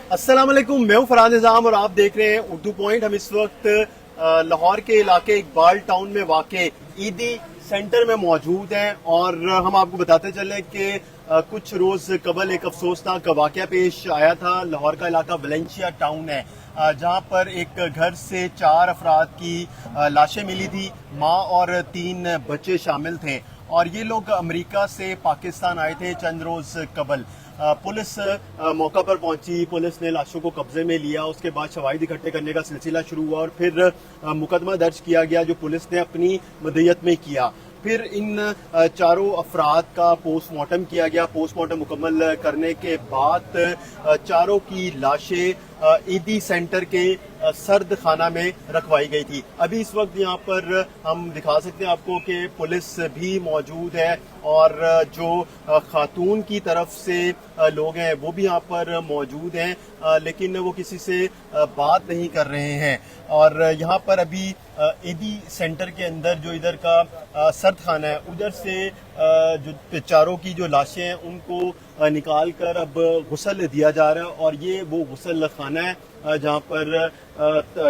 अस्सलाम वालेकुम, मैं हूं फरहान निज़ाम और आप देख रहे हैं उर्दू पॉइंट। हम इस वक्त लाहौर के इलाके इकबाल टाउन में वाक़े ईदी सेंटर में मौजूद हैं और हम आपको बताते चलें कि कुछ रोज कबल एक अफसोसनाक वाक़या पेश आया था। लाहौर का इलाका वलेंशिया टाउन है, जहां पर एक घर से 4 अफराद की लाशें मिली थी। माँ और 3 बच्चे शामिल थे और ये लोग अमेरिका से पाकिस्तान आए थे चंद रोज कबल। पुलिस मौका पर पहुंची, पुलिस ने लाशों को कब्जे में लिया। उसके बाद शवाहिद इकट्ठे करने का सिलसिला शुरू हुआ और फिर मुकदमा दर्ज किया गया जो पुलिस ने अपनी मदयत में किया। फिर इन 4 अफराद का पोस्टमार्टम किया गया। पोस्टमार्टम मुकम्मल करने के बाद 4 की लाशें ईदी सेंटर के सर्द खाना में रखवाई गई थी। अभी इस वक्त यहाँ पर हम दिखा सकते हैं आपको कि पुलिस भी मौजूद है और जो खातून की तरफ से लोग हैं वो भी यहाँ पर मौजूद हैं, लेकिन वो किसी से बात नहीं कर रहे हैं। और यहाँ पर अभी ईदी सेंटर के अंदर जो इधर का सर्द खाना है, उधर से जो 4 की जो लाशें हैं उनको निकाल कर अब गुस्ल दिया जा रहा है और ये वो गुस्ल खाना है जहाँ पर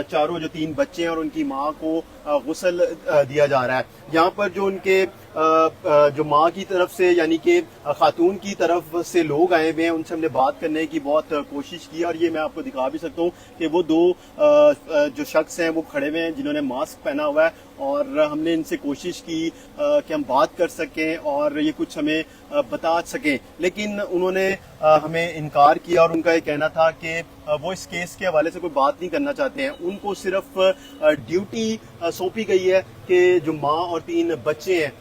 4 जो 3 बच्चे हैं और उनकी माँ को गुस्ल दिया जा रहा है। यहाँ पर जो उनके जो माँ की तरफ से यानी कि खातून की तरफ से लोग आए हुए हैं, उनसे हमने बात करने की बहुत कोशिश की और ये मैं आपको दिखा भी सकता हूँ कि वो 2 जो शख्स हैं वो खड़े हुए हैं जिन्होंने मास्क पहना हुआ है और हमने इनसे कोशिश की कि हम बात कर सकें और ये कुछ हमें बता सकें, लेकिन उन्होंने हमें इनकार किया और उनका ये कहना था कि वो इस केस के हवाले से कोई बात नहीं करना चाहते हैं। उनको सिर्फ ड्यूटी सौंपी गई है कि जो माँ और 3 बच्चे हैं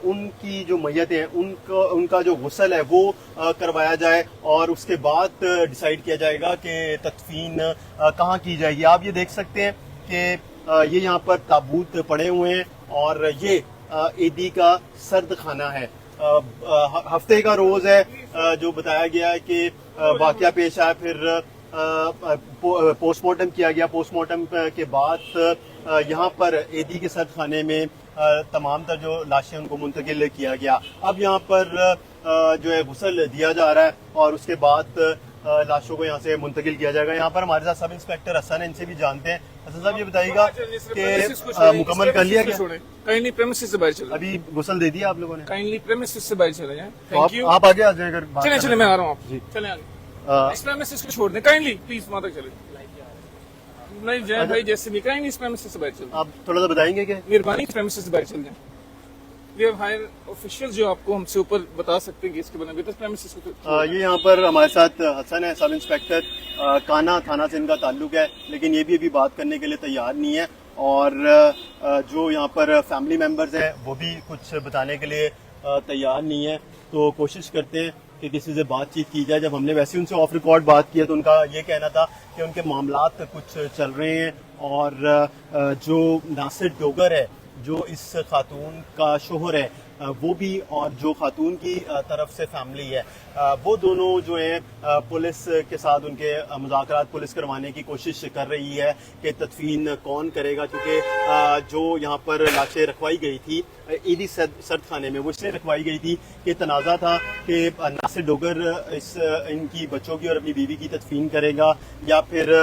उनकी जो मैयत है उनका जो गुस्ल है वो करवाया जाए और उसके बाद डिसाइड किया जाएगा कि तदफीन कहाँ की जाएगी। आप ये देख सकते हैं कि ये यहाँ पर ताबूत पड़े हुए हैं और ये ईदी का सर्द खाना है। हफ्ते का रोज है जो बताया गया है कि वाकया पेश आया, फिर पोस्टमार्टम किया गया। पोस्टमार्टम के बाद यहाँ पर ईदी के सर्द खाने में तमाम तर जो लाशें उनको मुंतकिल किया गया। अब यहाँ पर जो है गुस्ल दिया जा रहा है और उसके बाद लाशों को यहाँ से मुंतकिल किया जाएगा। यहाँ पर हमारे साथ सब इंस्पेक्टर हसन है, इनसे भी जानते हैं। हसन साहब ये बताइएगा कि मुकम्मल कर लिया क्या? काइंडली प्रेमिसेस से बाहर चले। अभी गुस्ल दे दिया आप लोगों ने? काइंडली प्रेमिसेस से बाहर चले जाएं। Thank you. आप आगे आ जाएगा। चले मैं आ रहा हूँ। आप चले आगे। इस प्रेमिसेस को छोड़ दें काइंडली, प्लीज वहां तक चले। नहीं जय भाई जैसे भी काइंडली इस प्रेमिसेस से बाहर चले। आप थोड़ा सा बताएंगे क्या? मेहरबानी इस प्रेमिसेस से बाहर चल जाएं। वी हैव हायर ऑफिशियल्स जो आपको हमसे ऊपर बता सकते हैं कि इसके बने प्रेमिसेस को। ये यहाँ पर हमारे साथ हसन है, सब इंस्पेक्टर काना थाना से इनका ताल्लुक है, लेकिन ये भी अभी बात करने के लिए तैयार नहीं है। और जो यहाँ पर फैमिली मेंबर्स हैं वो भी कुछ बताने के लिए तैयार नहीं है। तो कोशिश करते हैं कि किसी से बातचीत की जाए। जब हमने वैसे उनसे ऑफ रिकॉर्ड बात किया तो उनका ये कहना था कि उनके मामलात कुछ चल रहे हैं और जो नासिर डोगर है जो इस खातून का शोहर है वो भी और जो खातून की तरफ से फैमिली है वो दोनों जो है पुलिस के साथ उनके मुज़ाकरात पुलिस करवाने की कोशिश कर रही है कि तदफीन कौन करेगा, क्योंकि जो यहाँ पर लाशें रखवाई गई थी ईदी सर्द खाने में वो इसलिए रखवाई गई थी कि तनाज़ा था कि नासिर डोगर इनकी बच्चों की और अपनी बीवी की तदफीन करेगा या फिर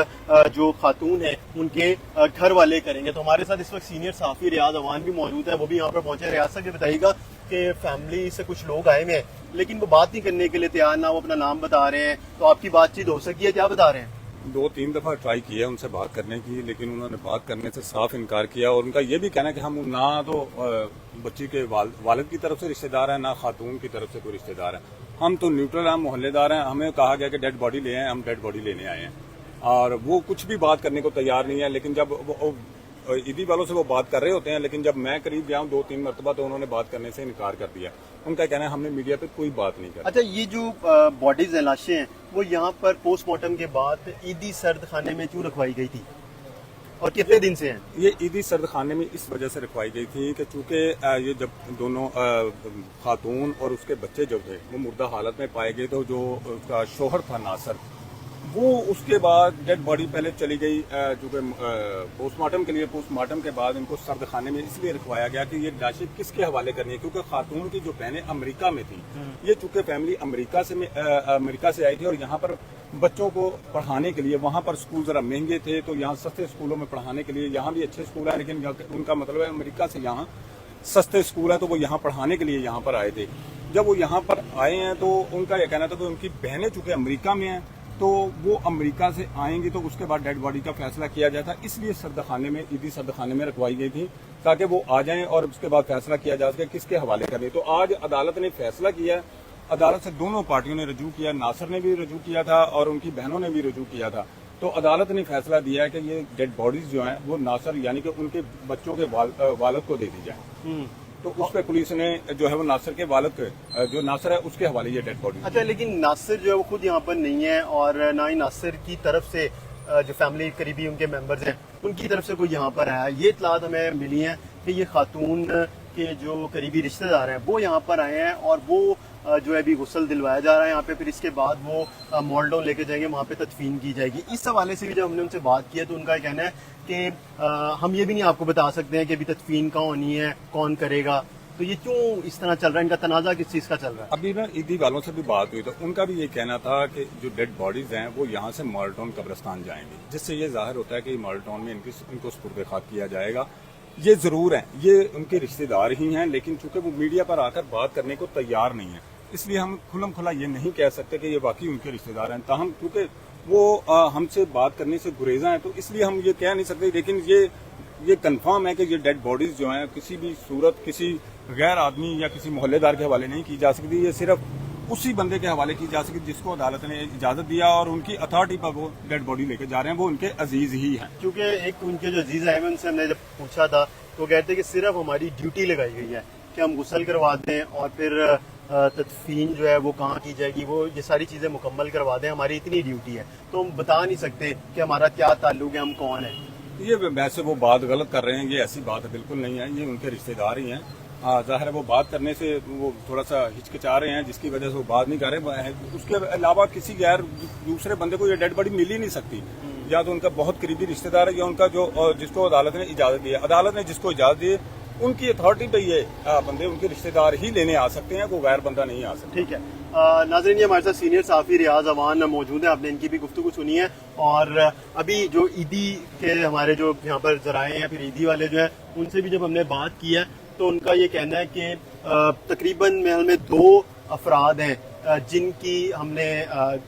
जो खातून है उनके घर वाले करेंगे। तो हमारे साथ इस वक्त सीनियर सहाफ़ी रियाज अवान भी मौजूद है, वो भी यहाँ पर पहुंचे। रियाज साहब ये बताइएगा कि फैमिली से कुछ लोग आए हुए हैं लेकिन वो बात नहीं करने के लिए तैयार, ना वो अपना नाम बता रहे हैं, तो आपकी बातचीत हो सकी है? क्या बता रहे हैं? 2-3 दफा ट्राई किया उनसे बात करने की, लेकिन उन्होंने बात करने से साफ इनकार किया और उनका ये भी कहना है कि हम ना तो बच्ची के वालिद की तरफ से रिश्तेदार हैं ना खातून की तरफ से कोई रिश्तेदार है, हम तो न्यूट्रल हैं, मोहल्लेदार हैं। हमें कहा गया कि डेड बॉडी ले आए, हम डेड बॉडी लेने आए हैं और वो कुछ भी बात करने को तैयार नहीं है। लेकिन जब ईदी वालों से वो बात कर रहे होते हैं, लेकिन जब मैं करीब गया हूँ 2-3 मरतबा तो उन्होंने बात करने से इनकार कर दिया। उनका कहना है हमने मीडिया पे कोई बात नहीं की। अच्छा, ये जो बॉडीज हैं, लाशें हैं, वो यहाँ पर पोस्टमार्टम के बाद ईदी सर्द खाने में क्यों रखवाई गई थी और कितने दिन से हैं? ये ईदी सर्द खाने में इस वजह से रखवाई गई थी कि चूंकि ये जब दोनों खातून और उसके बच्चे जो थे वो मुर्दा हालत में पाए गए, तो जो उसका शोहर था नासिर وہ اس کے بعد ڈیڈ باڈی پہلے چلی گئی چونکہ پوسٹ مارٹم کے لیے، پوسٹ مارٹم کے بعد ان کو سرد خانے میں اس لیے رکھوایا گیا کہ یہ لاشیں کس کے حوالے کرنی ہے، کیونکہ خاتون کی جو بہنیں امریکہ میں تھیں، یہ چونکہ فیملی امریکہ سے آئی تھی اور یہاں پر بچوں کو پڑھانے کے لیے، وہاں پر اسکول ذرا مہنگے تھے تو یہاں سستے اسکولوں میں پڑھانے کے لیے، یہاں بھی اچھے اسکول ہیں لیکن ان کا مطلب ہے امریکہ سے یہاں سستے اسکول ہیں تو وہ یہاں پڑھانے کے لیے یہاں پر آئے تھے۔ جب وہ یہاں پر آئے ہیں تو ان کا یہ کہنا تھا کہ ان کی بہنیں چونکہ امریکہ میں ہیں تو وہ امریکہ سے آئیں گی تو اس کے بعد ڈیڈ باڈی کا فیصلہ کیا جائے تھا، اس لیے سردخانے میں، عیدی سردخانے میں رکھوائی گئی تھی تاکہ وہ آ جائیں اور اس کے بعد فیصلہ کیا جا سکے کس کے حوالے کرنے۔ تو آج عدالت نے فیصلہ کیا، عدالت سے دونوں پارٹیوں نے رجوع کیا، ناصر نے بھی رجوع کیا تھا اور ان کی بہنوں نے بھی رجوع کیا تھا۔ تو عدالت نے فیصلہ دیا ہے کہ یہ ڈیڈ باڈیز جو ہیں وہ ناصر یعنی کہ ان کے بچوں کے والد کو دے دی جائیں۔ تو اس پہ پولیس نے جو ہے وہ ناصر کے والد کے جو ناصر ہے اس کے حوالے یہ ڈیڈ باڈی۔ اچھا، لیکن ناصر جو ہے وہ خود یہاں پر نہیں ہے اور نہ ہی ناصر کی طرف سے جو فیملی قریبی ان کے ممبرز ہیں ان کی طرف سے کوئی یہاں پر آیا۔ یہ اطلاعات ہمیں ملی ہیں کہ یہ خاتون کے جو قریبی رشتہ دار ہیں وہ یہاں پر آئے ہیں اور وہ جو ہے ابھی غسل دلوایا جا رہا ہے یہاں پہ، پھر اس کے بعد وہ مالڈون لے کے جائیں گے، وہاں پہ تدفین کی جائے گی۔ اس حوالے سے بھی جب ہم نے ان سے بات کی ہے تو ان کا کہنا ہے کہ ہم یہ بھی نہیں آپ کو بتا سکتے ہیں کہ ابھی تدفین کہاں ہونی ہے، کون کرے گا۔ تو یہ کیوں اس طرح چل رہا ہے، ان کا تنازع کس چیز کا چل رہا ہے؟ ابھی نا عیدی والوں سے بھی بات ہوئی تو ان کا بھی یہ کہنا تھا کہ جو ڈیڈ باڈیز ہیں وہ یہاں سے مالٹون قبرستان جائیں گے، جس سے یہ ظاہر ہوتا ہے کہ مالٹون میں ان کو سپرد خاک کیا جائے گا۔ یہ ضرور ہیں، یہ ان کے رشتہ دار ہی ہیں لیکن چونکہ وہ میڈیا پر آ کر بات کرنے کو تیار نہیں ہیں، اس لیے ہم کھلم کھلا یہ نہیں کہہ سکتے کہ یہ واقعی ان کے رشتہ دار ہیں۔ تاہم کیونکہ وہ ہم سے بات کرنے سے گریزاں ہیں تو اس لیے ہم یہ کہہ نہیں سکتے، لیکن یہ کنفرم ہے کہ یہ ڈیڈ باڈیز جو ہیں کسی بھی صورت کسی غیر آدمی یا کسی محلے دار کے حوالے نہیں کی جا سکتی، یہ صرف اسی بندے کے حوالے کی جا سکتی جس کو عدالت نے اجازت دیا اور ان کی اتھارٹی پر وہ ڈیڈ باڈی لے کے جا رہے ہیں، وہ ان کے عزیز ہی ہیں۔ کیونکہ ایک ان کے جو عزیز ہیں ان سے ہم نے جب پوچھا تھا تو کہتے کہ صرف ہماری ڈیوٹی لگائی گئی ہے کہ ہم غسل کروا دیں اور پھر تدفین جو ہے وہ کہاں کی جائے گی، وہ یہ ساری چیزیں مکمل کروا دیں، ہماری اتنی ڈیوٹی ہے، تو ہم بتا نہیں سکتے کہ ہمارا کیا تعلق ہے، ہم کون ہیں۔ یہ ویسے وہ بات غلط کر رہے ہیں، یہ ایسی بات بالکل نہیں ہے، یہ ان کے رشتہ دار ہی ہیں۔ ظاہر ہے وہ بات کرنے سے وہ تھوڑا سا ہچکچا رہے ہیں جس کی وجہ سے وہ بات نہیں کر رہے۔ اس کے علاوہ کسی غیر دوسرے بندے کو یہ ڈیڈ باڈی مل ہی نہیں سکتی، یا تو ان کا بہت قریبی رشتہ دار ہے یا ان کا جو جس کو عدالت نے اجازت دی ہے، عدالت نے جس کو اجازت دی ان کی اتھارٹی پہ یہ بندے ان کے رشتہ دار ہی لینے آ سکتے ہیں، کوئی غیر بندہ نہیں آ سکتا۔ ٹھیک ہے ناظرین، یہ ہمارے ساتھ سینئر صحافی ریاض اوان موجود ہیں، آپ نے ان کی بھی گفتگو سنی ہے، اور ابھی جو عیدی کے ہمارے جو یہاں پر ذرائع ہیں، پھر عیدی والے جو ہیں ان سے بھی جب ہم نے بات کی ہے تو ان کا یہ کہنا ہے کہ تقریباً محل میں 2 افراد ہیں جن کی ہم نے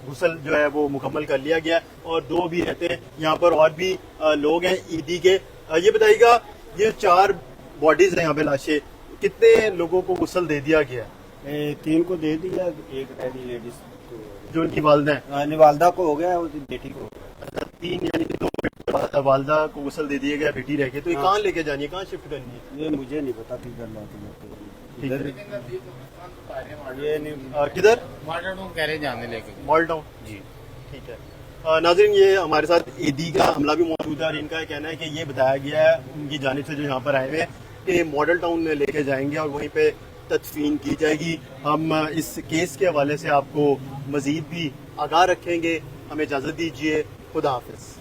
غسل جو ہے وہ مکمل کر لیا گیا اور 2 بھی رہتے ہیں یہاں پر، اور بھی لوگ ہیں عیدی کے۔ یہ بتائیے گا یہ 4 باڈیز ہیں یہاں پہ لاشیں، کتنے لوگوں کو غسل دے دیا گیا؟ 3 کو دے دیا، ایک رہ گئی لیڈیز جو ان کی والدہ ہیں، والدہ کو ہو گیا اور بیٹی کو۔ 3 یعنی کہ 2 والدہ کو غسل دے دیا گیا، بیٹی رہ گئی، تو یہ کہاں لے کے جانی ہے، کہاں شفٹ کرنی ہے؟ یہ مجھے نہیں پتا کدھر کدھر کہہ رہے جانے لے کے مال ٹاؤن؟ جی ٹھیک ہے ناظرین، یہ ہمارے ساتھ عیدی کا عملہ بھی موجود ہے اور ان کا کہنا ہے کہ یہ بتایا گیا ہے ان کی جانب سے جو یہاں پر آئے ہوئے کہ ماڈل ٹاؤن میں لے کے جائیں گے اور وہیں پہ تدفین کی جائے گی۔ ہم اس کیس کے حوالے سے آپ کو مزید بھی آگاہ رکھیں گے۔ ہمیں اجازت دیجیے، خدا حافظ۔